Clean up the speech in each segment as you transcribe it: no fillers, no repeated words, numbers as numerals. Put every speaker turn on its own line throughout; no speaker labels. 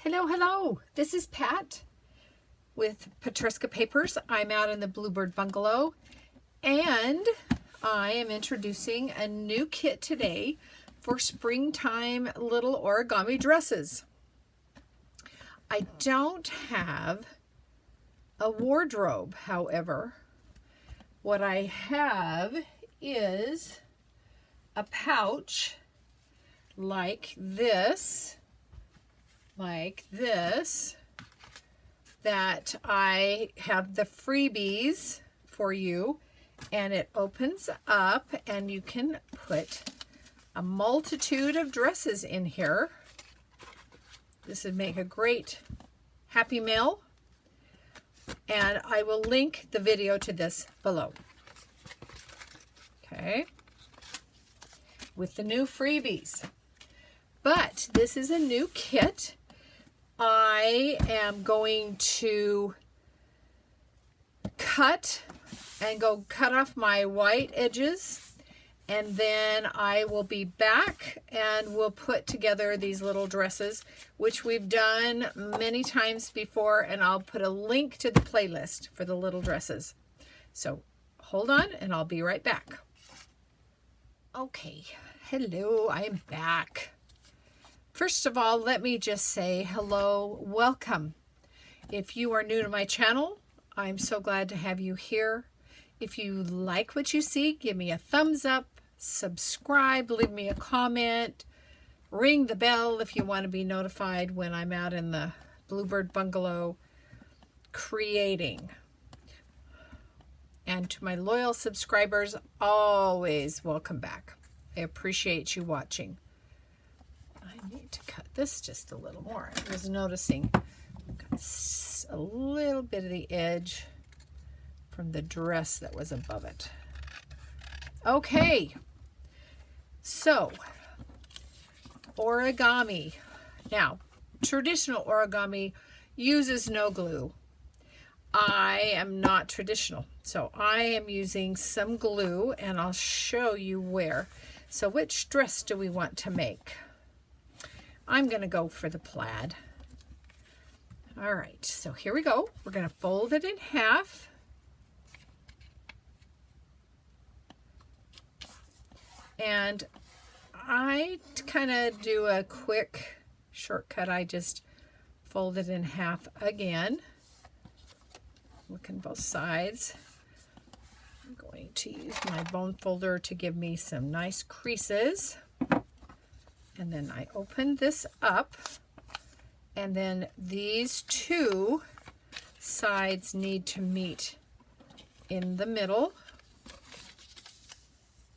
Hello, hello. This is Pat with Patriska Papers. I'm out in the Bluebird Bungalow and I am introducing a new kit today for springtime little origami dresses. I don't have a wardrobe, however. What I have is a pouch like this, that I have the freebies for you, and it opens up and you can put a multitude of dresses in here. This would make a great Happy Mail, and I will link the video to this below. Okay, with the new freebies. But this is a new kit. I am going to cut off my white edges, and then I will be back and we'll put together these little dresses, which we've done many times before, and I'll put a link to the playlist for the little dresses. So hold on and I'll be right back. Okay, hello, I'm back. First of all, let me just say hello, welcome. If you are new to my channel, I'm so glad to have you here. If you like what you see, give me a thumbs up, subscribe, leave me a comment, ring the bell if you want to be notified when I'm out in the Bluebird Bungalow creating. And to my loyal subscribers, always welcome back. I appreciate you watching. I need to cut this just a little more. I was noticing got a little bit of the edge from the dress that was above it. Okay, so origami. Now, traditional origami uses no glue. I am not traditional, so I am using some glue, and I'll show you where. So which dress do we want to make? I'm going to go for the plaid. All right, so here we go. We're going to fold it in half. And I kind of do a quick shortcut. I just fold it in half again. Look on both sides. I'm going to use my bone folder to give me some nice creases. And then I open this up, and then these two sides need to meet in the middle.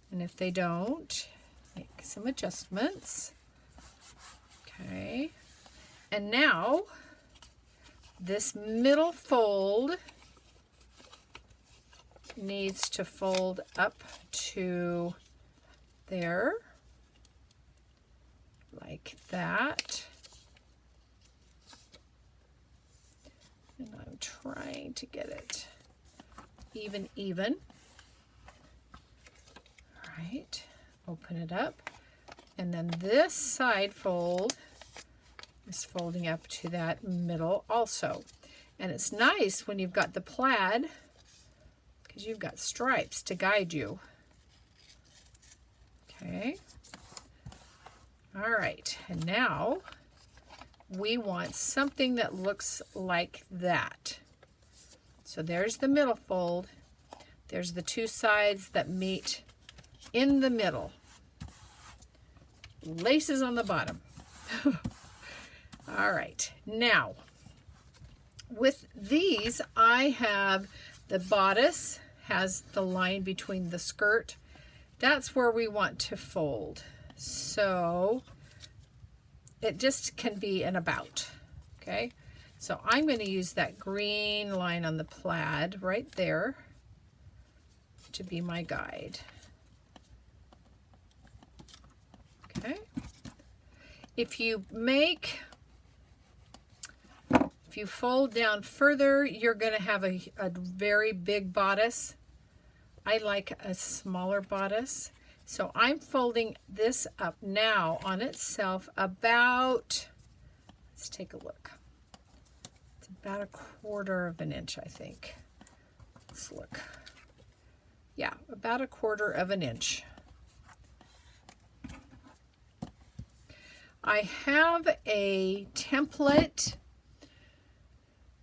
And if they don't, make some adjustments. Okay. And now this middle fold needs to fold up to there, like that. And I'm trying to get it even. All right, open it up. And then this side fold is folding up to that middle also. And it's nice when you've got the plaid, because you've got stripes to guide you. Okay. All right, and now we want something that looks like that. So there's the middle fold. There's the two sides that meet in the middle. Laces on the bottom. All right, now with these, I have the bodice has the line between the skirt. That's where we want to fold. So it just can be an about, okay? So I'm going to use that green line on the plaid right there to be my guide. Okay. If you fold down further, you're going to have a very big bodice. I like a smaller bodice. So I'm folding this up now on itself about, Let's take a look. It's about 1/4 of an inch, I think. Let's look. Yeah, about 1/4 of an inch. I have a template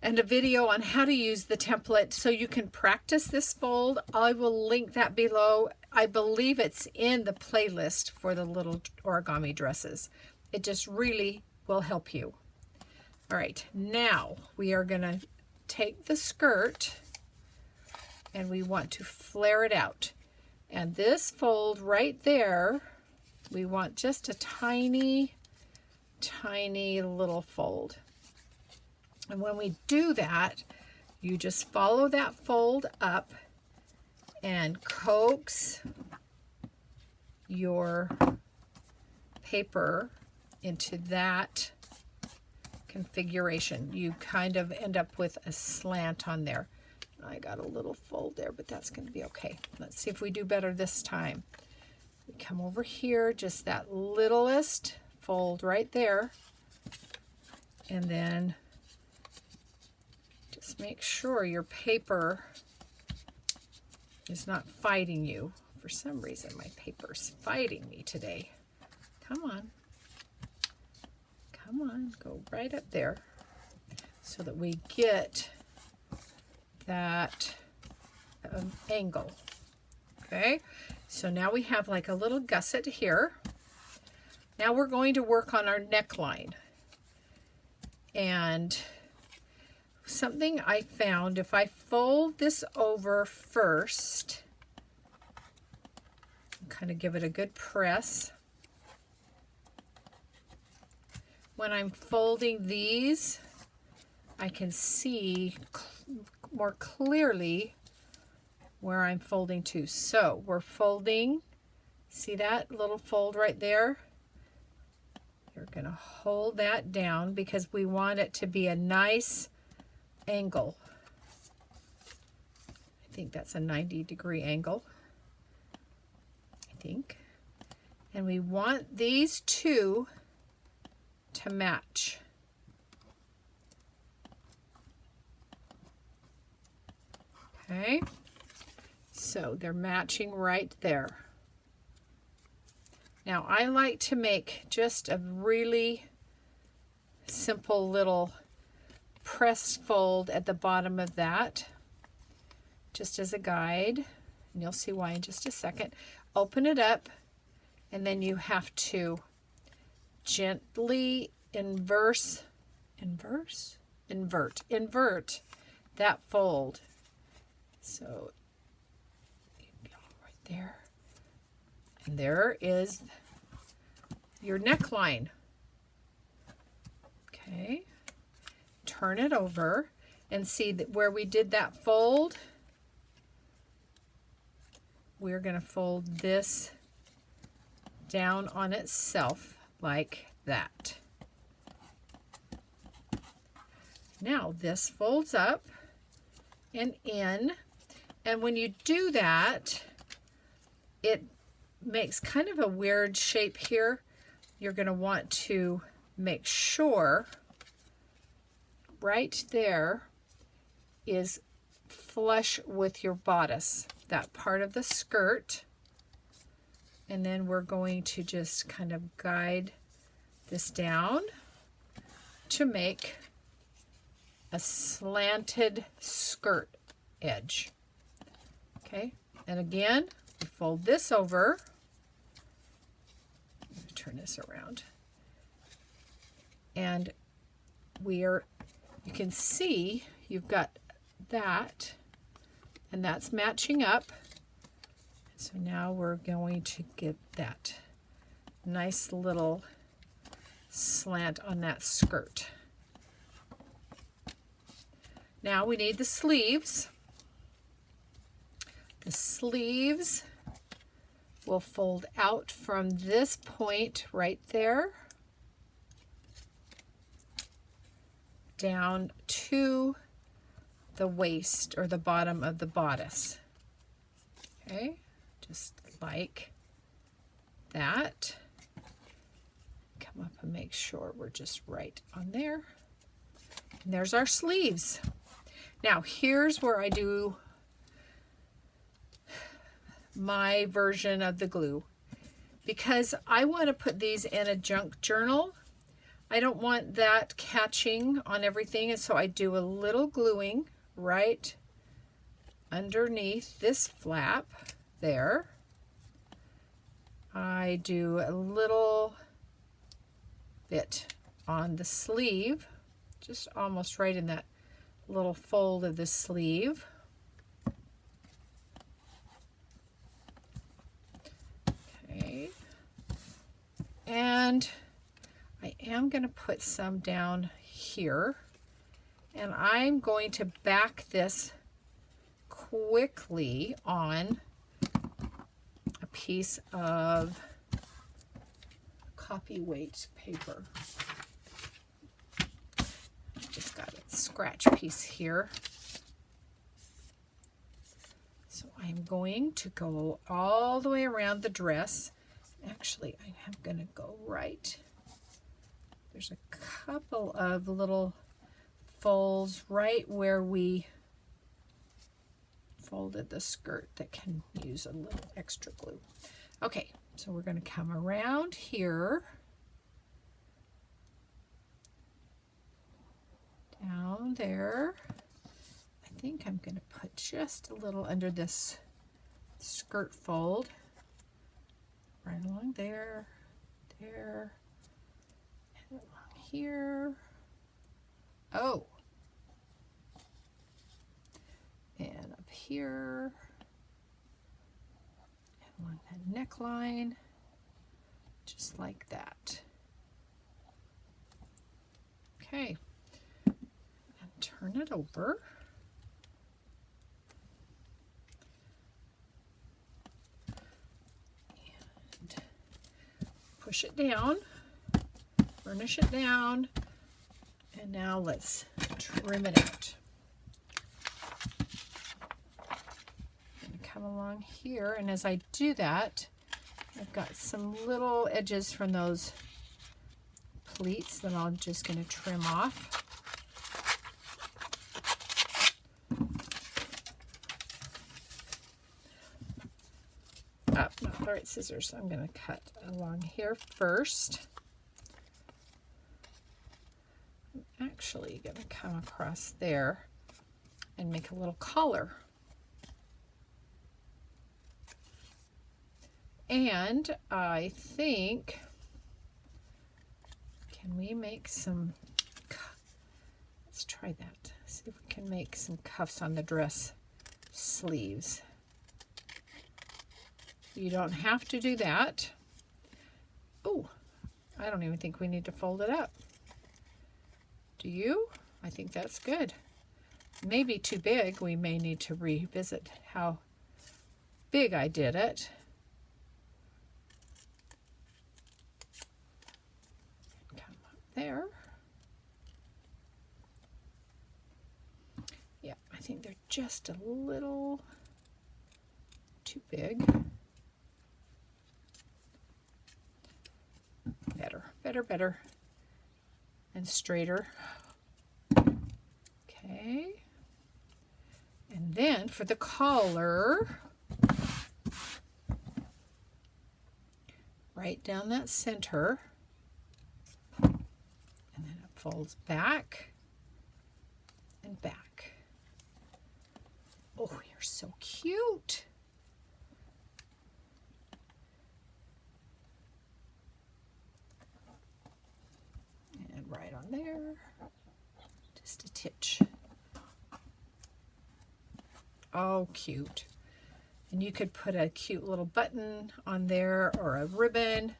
and a video on how to use the template so you can practice this fold. I will link that below. I believe it's in the playlist for the little origami dresses. It just really will help you. All right, now we are going to take the skirt and we want to flare it out. And this fold right there, we want just a tiny, tiny little fold. And when we do that, you just follow that fold up and coax your paper into that configuration. You kind of end up with a slant on there. I got a little fold there, but that's going to be okay. Let's see if we do better this time. We come over here, just that littlest fold right there, and then just make sure your paper is not fighting you. For some reason, my paper's fighting me today. Come on. Come on, go right up there so that we get that angle. Okay, so now we have like a little gusset here. Now we're going to work on our neckline. And something I found, if I fold this over first, kind of give it a good press. When I'm folding these, I can see more clearly where I'm folding to. So we're folding, see that little fold right there? You're going to hold that down because we want it to be a nice angle. I think that's a 90-degree angle, I think. And we want these two to match. Okay, so they're matching right there. Now I like to make just a really simple little press fold at the bottom of that, just as a guide, and you'll see why in just a second. Open it up, and then you have to gently invert that fold. So you go right there, and there is your neckline. Okay, turn it over and see that where we did that fold, we're going to fold this down on itself like that. Now this folds up and in, and when you do that, it makes kind of a weird shape here. You're going to want to make sure right there is flush with your bodice, that part of the skirt. And then we're going to just kind of guide this down to make a slanted skirt edge. Okay, and again, we fold this over. I'm going to turn this around. And you can see you've got that, and that's matching up. So now we're going to get that nice little slant on that skirt. Now we need the sleeves. The sleeves will fold out from this point right there down to the waist or the bottom of the bodice. Okay, just like that. Come come up and make sure we're just right on there. And there's our sleeves. Now here's where I do my version of the glue. Because I want to put these in a junk journal, I don't want that catching on everything, and so I do a little gluing right underneath this flap there. I do a little bit on the sleeve, just almost right in that little fold of the sleeve. Okay. And I am going to put some down here, and I'm going to back this quickly on a piece of copy weight paper. Just got a scratch piece here. So I'm going to go all the way around the dress. Actually, I am going to go right. There's a couple of little folds right where we folded the skirt that can use a little extra glue. Okay, so we're going to come around here, down there. I think I'm going to put just a little under this skirt fold, right along there, there, and along here. Oh, and up here, and along that neckline, just like that. Okay, and turn it over. And push it down, burnish it down, and now let's trim it out. Come along here, and as I do that, I've got some little edges from those pleats that I'm just going to trim off. Not the right scissors. I'm going to cut along here first. I'm actually going to come across there and make a little collar. And I think, can we make some, let's try that. See if we can make some cuffs on the dress sleeves. You don't have to do that. Oh, I don't even think we need to fold it up. Do you? I think that's good. Maybe too big. We may need to revisit how big I did it. There. Yeah, I think they're just a little too big. Better. And straighter. Okay. And then for the collar, right down that center. Folds back and back. Oh, you're so cute. And right on there, just a titch. Oh, cute. And you could put a cute little button on there or a ribbon.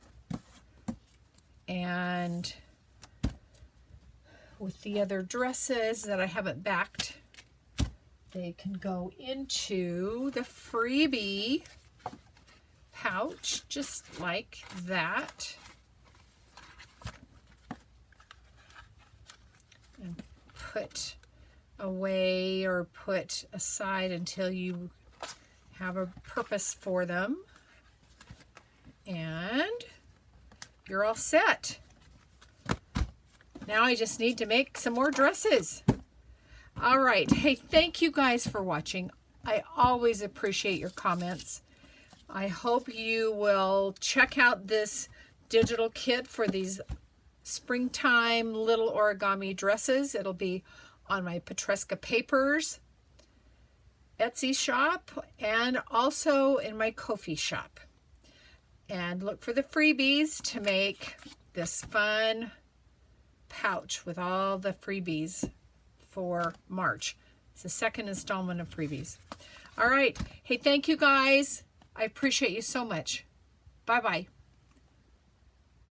And with the other dresses that I haven't backed, they can go into the freebie pouch, just like that. And put away or put aside until you have a purpose for them. And you're all set. Now I just need to make some more dresses. All right. Hey, thank you guys for watching. I always appreciate your comments. I hope you will check out this digital kit for these springtime little origami dresses. It'll be on my Petresca Papers Etsy shop and also in my Kofi shop. And look for the freebies to make this fun pouch with all the freebies for March. It's the second installment of freebies. All right. Hey, thank you guys. I appreciate you so much. Bye-bye.